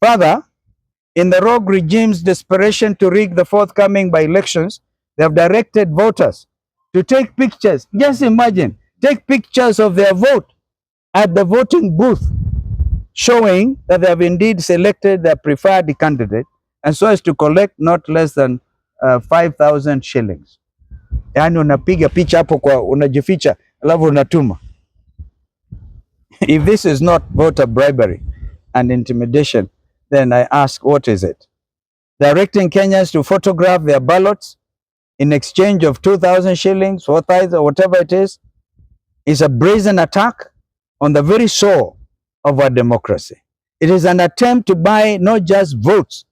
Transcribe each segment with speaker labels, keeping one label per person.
Speaker 1: Further, in the rogue regime's desperation to rig the forthcoming by-elections, they have directed voters to take pictures. Just imagine, take pictures of their vote at the voting booth, showing that they have indeed selected their preferred candidate, and so as to collect not less than 5,000 shillings. Yani unapiga picha hapo kwa unajificha alafu unatuma. If this is not voter bribery and intimidation, then I ask, what is it? Directing Kenyans to photograph their ballots in exchange of 2,000 shillings, 4,000, or whatever it is a brazen attack on the very soul of our democracy. It is an attempt to buy not just votes,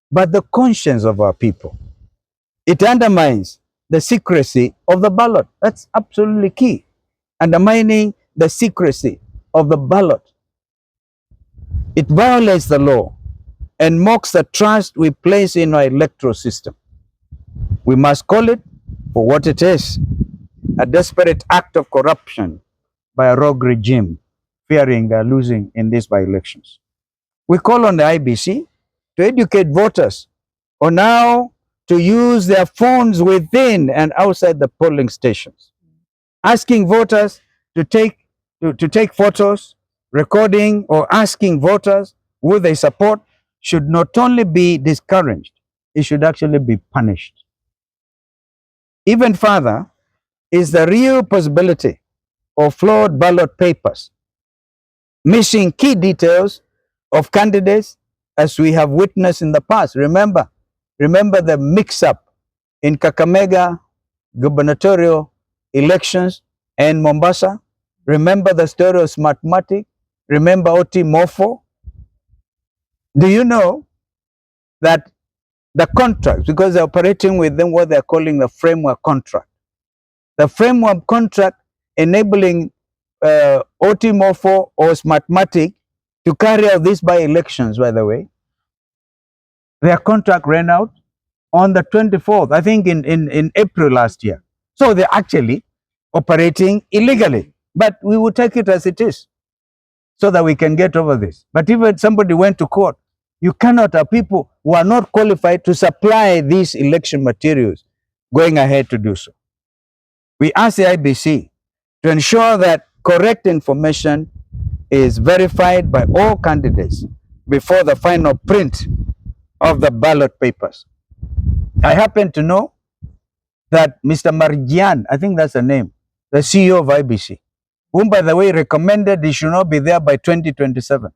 Speaker 1: but the conscience of our people. It undermines the secrecy of the ballot. That's absolutely key. Undermining the secrecy of the ballot. It violates the law and mocks the trust we place in our electoral system. We must call it for what it is, a desperate act of corruption by a rogue regime, fearing losing in these by-elections. We call on the IBC to educate voters on how to use their phones within and outside the polling stations, asking voters to take photos, recording or asking voters who they support should not only be discouraged, it should actually be punished. Even further is the real possibility of flawed ballot papers, missing key details of candidates as we have witnessed in the past. Remember the mix-up in Kakamega gubernatorial elections and Mombasa. Remember the story of Smartmatic. Remember Oti Mofo. Do you know that the contracts, because they're operating within what they're calling the framework contract, the framework contract enabling Oti Mofo or Smartmatic to carry out these by-elections, by the way, their contract ran out on the 24th, I think in April last year. So they're actually operating illegally. But we will take it as it is so that we can get over this. But if somebody went to court, you cannot have people who are not qualified to supply these election materials going ahead to do so. We ask the IBC to ensure that correct information is verified by all candidates before the final print of the ballot papers. I happen to know that Mr. Marjan, I think that's the name, the CEO of IBC, whom, by the way, recommended he should not be there by 2027.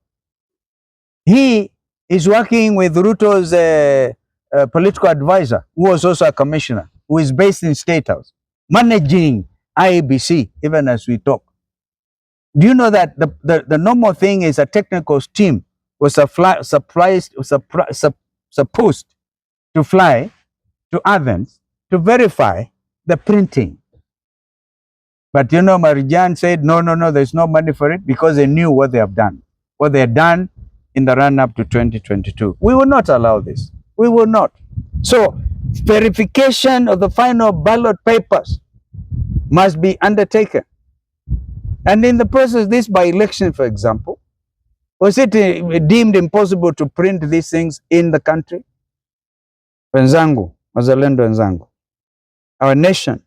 Speaker 1: He is working with Ruto's political advisor, who was also a commissioner, who is based in State House, managing IBC even as we talk. Do you know that the normal thing is a technical team was supposed to fly to Athens to verify the printing? But you know, Marijan said, no, there's no money for it, because they knew what they have done, what they had done in the run-up to 2022. We will not allow this. We will not. So, verification of the final ballot papers must be undertaken. And in the process, this by-election, for example, was it deemed impossible to print these things in the country? Wenzangu, wazalendo wenzangu, our nation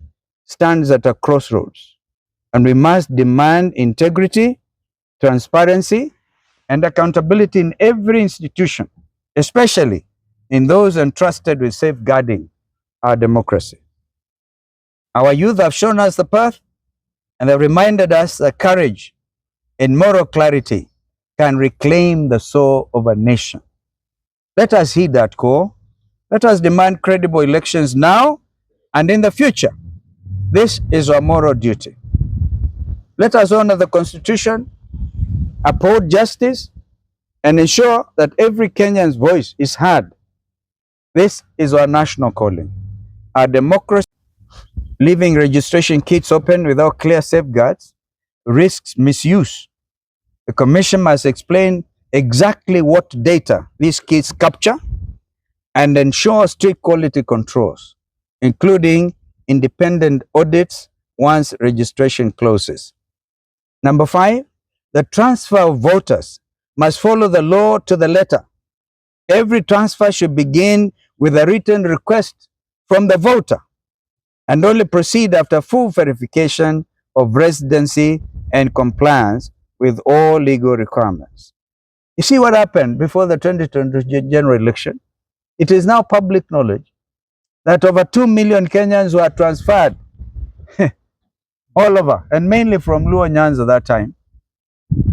Speaker 1: stands at a crossroads, and we must demand integrity, transparency, and accountability in every institution, especially in those entrusted with safeguarding our democracy. Our youth have shown us the path, and have reminded us that courage and moral clarity can reclaim the soul of a nation. Let us heed that call. Let us demand credible elections now and in the future. This is our moral duty. Let us honor the Constitution, uphold justice, and ensure that every Kenyan's voice is heard. This is our national calling. Our democracy, leaving registration kits open without clear safeguards, risks misuse. The Commission must explain exactly what data these kits capture and ensure strict quality controls, including independent audits once registration closes. Number 5, the transfer of voters must follow the law to the letter Every transfer should begin with a written request from the voter and only proceed after full verification of residency and compliance with all legal requirements. You see what happened before the 2020 general election? It is now public knowledge that over 2 million Kenyans were transferred all over, and mainly from Luo Nyanza at that time.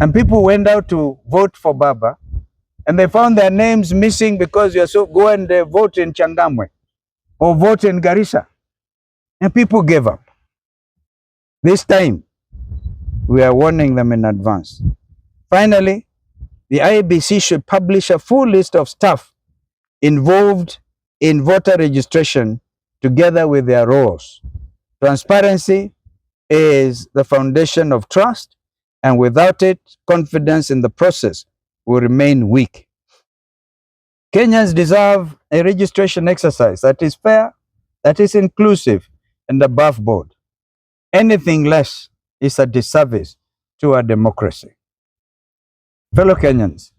Speaker 1: And people went out to vote for Baba, and they found their names missing because you so go and vote in Changamwe or vote in Garissa. And people gave up. This time, we are warning them in advance. Finally, the IEBC should publish a full list of staff involved in voter registration together with their roles. Transparency is the foundation of trust, and without it, confidence in the process will remain weak. Kenyans deserve a registration exercise that is fair, that is inclusive, and above board. Anything less is a disservice to our democracy. Fellow Kenyans,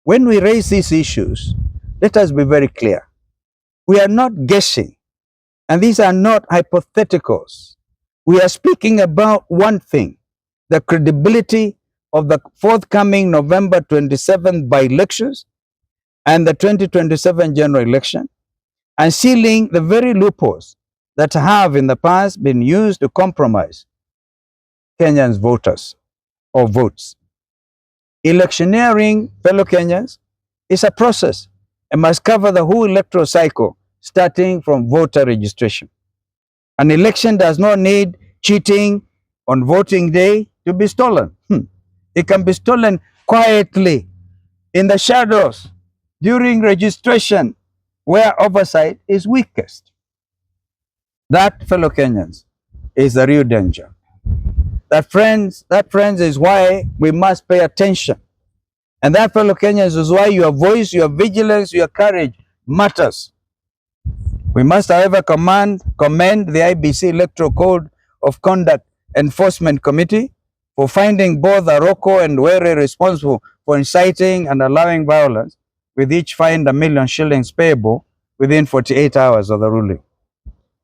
Speaker 1: when we raise these issues, let us be very clear. We are not guessing, and these are not hypotheticals. We are speaking about one thing: the credibility of the forthcoming November 27th by-elections and the 2027 general election, and sealing the very loopholes that have in the past been used to compromise Kenyans' voters or votes. Electioneering, fellow Kenyans, is a process and must cover the whole electoral cycle, starting from voter registration. An election does not need cheating on voting day to be stolen. It can be stolen quietly in the shadows during registration, where oversight is weakest. That, fellow Kenyans, is the real danger. That, friends, is why we must pay attention. And that, fellow Kenyans, is why your voice, your vigilance, your courage matters. We must, however, commend the IEBC Electoral Code of Conduct Enforcement Committee for finding both Aroko and Were responsible for inciting and allowing violence, with each fined 1 million shillings payable within 48 hours of the ruling,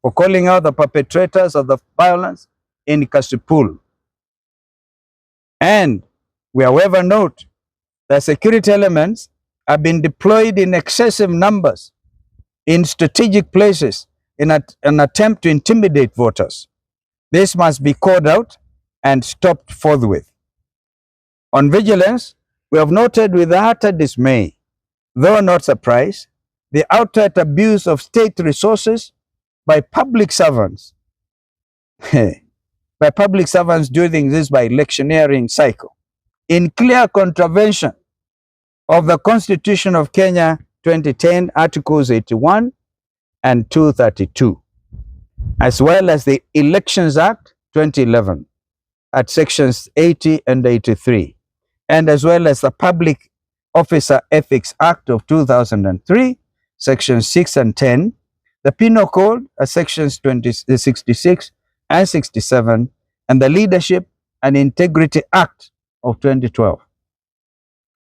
Speaker 1: for calling out the perpetrators of the violence in Kasipul. And we, however, note that security elements have been deployed in excessive numbers in strategic places in an attempt to intimidate voters. This must be called out and stopped forthwith. On vigilance, we have noted with utter dismay, though not surprised, the outright abuse of state resources by public servants. By public servants doing this by electioneering cycle, in clear contravention of the Constitution of Kenya 2010, Articles 81 and 232, as well as the Elections Act 2011 at sections 80 and 83, and as well as the Public Officer Ethics Act of 2003, sections 6 and 10, the Penal Code at sections 66 and 67, and the Leadership and Integrity Act of 2012.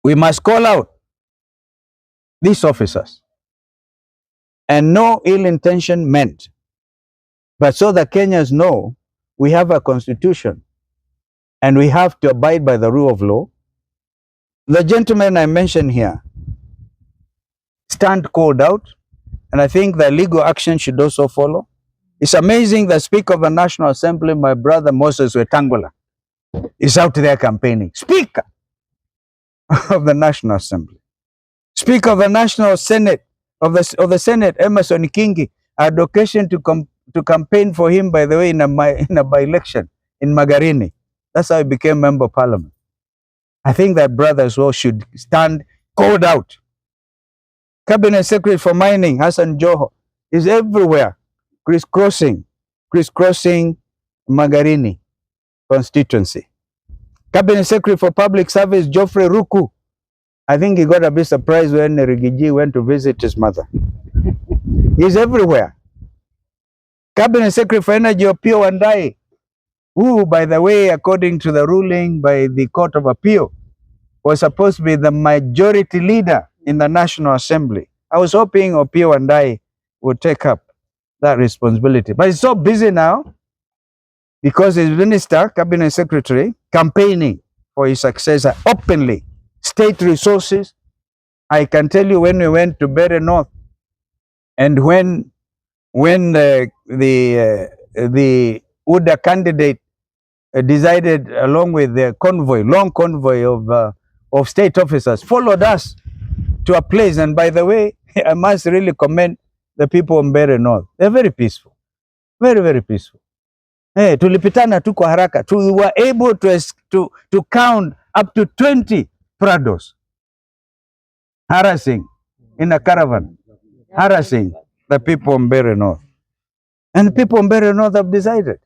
Speaker 1: We must call out these officers, and no ill intention meant, but so that Kenyans know we have a constitution and we have to abide by the rule of law. The gentlemen I mentioned here stand called out, and I think the legal action should also follow. It's amazing that Speaker of the National Assembly, my brother Moses Wetangula, is out there campaigning. Speaker of the National Assembly. Speaker of the National Senate, of the Senate, Emerson Kingi, had occasion to campaign for him, by the way, in a by-election in Magarini. That's how he became Member of Parliament. I think that brother as well should stand called out. Cabinet Secretary for Mining, Hassan Joho, is everywhere, crisscrossing Magarini constituency. Cabinet Secretary for Public Service, Geoffrey Ruku, I think he got a bit surprised when Rigiji went to visit his mother. He's everywhere. Cabinet Secretary for Energy, Opiyo Wandayi, who, by the way, according to the ruling by the Court of Appeal, was supposed to be the majority leader in the National Assembly. I was hoping Opio and I would take up that responsibility. But he's so busy now because he's minister, cabinet secretary, campaigning for his successor openly. State resources. I can tell you when we went to Berry North and when the UDA candidate decided, along with the convoy, long convoy of state officers, followed us to a place. And by the way, I must really commend the people of Berry North. They're very peaceful, very, very peaceful. Hey, tulipitana tu kwa haraka. We were able to count up to 20 Prados harassing in a caravan, harassing the people of Berry North. And the people of Berry North have decided.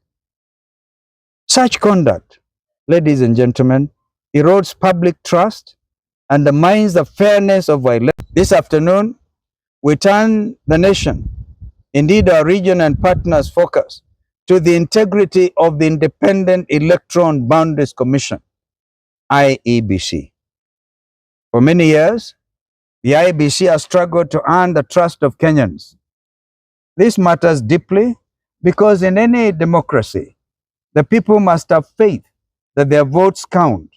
Speaker 1: Such conduct, ladies and gentlemen, erodes public trust, undermines the fairness of our elections. This afternoon, we turn the nation, indeed our region and partners' focus, to the integrity of the Independent Electoral Boundaries Commission, IEBC. For many years, the IEBC has struggled to earn the trust of Kenyans. This matters deeply because in any democracy, the people must have faith that their votes count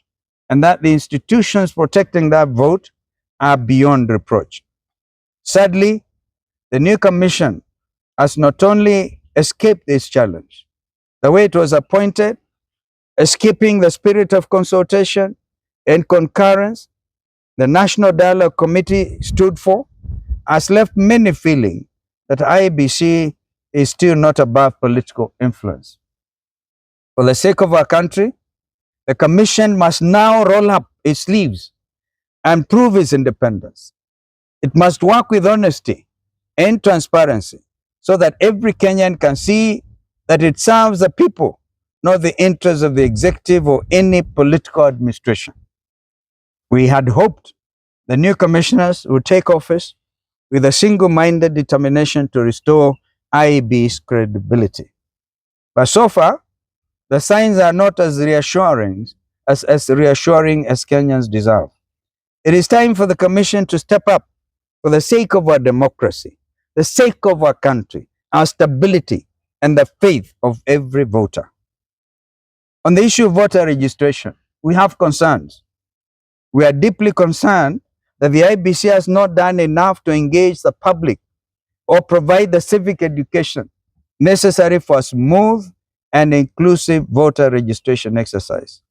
Speaker 1: and that the institutions protecting that vote are beyond reproach. Sadly, the new commission has not only escaped this challenge, the way it was appointed, escaping the spirit of consultation and concurrence the National Dialogue Committee stood for, has left many feeling that IEBC is still not above political influence. For the sake of our country, the Commission must now roll up its sleeves and prove its independence. It must work with honesty and transparency so that every Kenyan can see that it serves the people, not the interests of the executive or any political administration. We had hoped the new commissioners would take office with a single-minded determination to restore IEB's credibility. But so far, the signs are not as reassuring as Kenyans deserve. It is time for the Commission to step up for the sake of our democracy, the sake of our country, our stability, and the faith of every voter. On the issue of voter registration, we have concerns. We are deeply concerned that the IEBC has not done enough to engage the public or provide the civic education necessary for a smooth and inclusive voter registration exercise.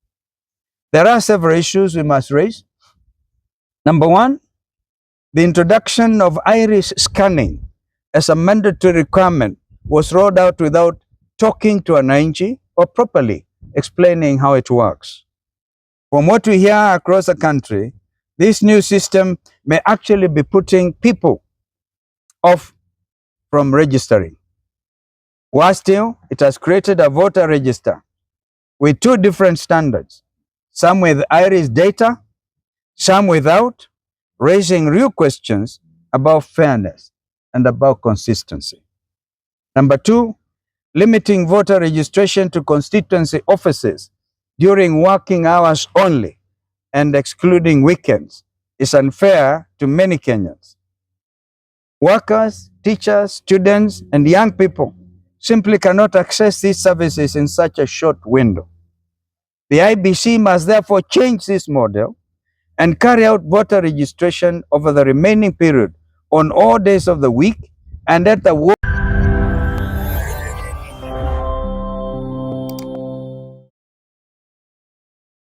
Speaker 1: There are several issues we must raise. Number one, the introduction of iris scanning as a mandatory requirement was rolled out without talking to an ING or properly explaining how it works. From what we hear across the country, this new system may actually be putting people off from registering. Worse still, it has created a voter register with two different standards, some with iris data, some without, raising real questions about fairness and about consistency. Number two, limiting voter registration to constituency offices during working hours only and excluding weekends is unfair to many Kenyans. Workers, teachers, students, and young people simply cannot access these services in such a short window. The IEBC must therefore change this model and carry out voter registration over the remaining period on all days of the week and at the